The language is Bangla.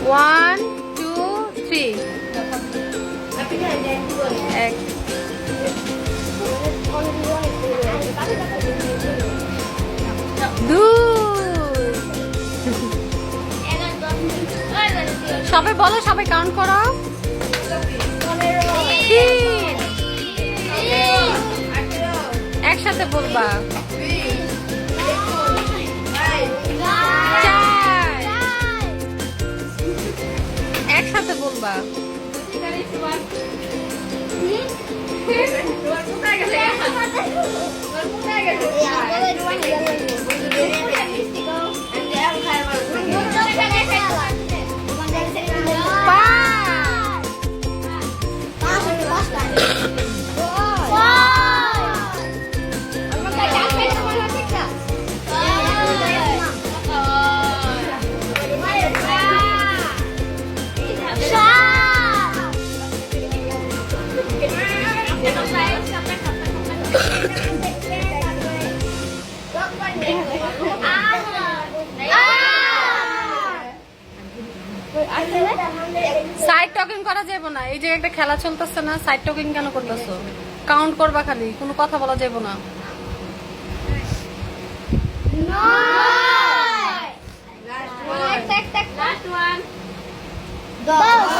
1 2 3 এক দুই সবাই বলো, সবাই কাউন্ট করো। 3 একসাথে বলবা। 4 একসাথে বলবা। সাইড টকিং করা যাবে না। এই যে একটা খেলা চলতেছে না, সাইড টকিং কেন করতেছো? কাউন্ট করবা খালি, কোনো কথা বলা যাবে না। Last one. Go.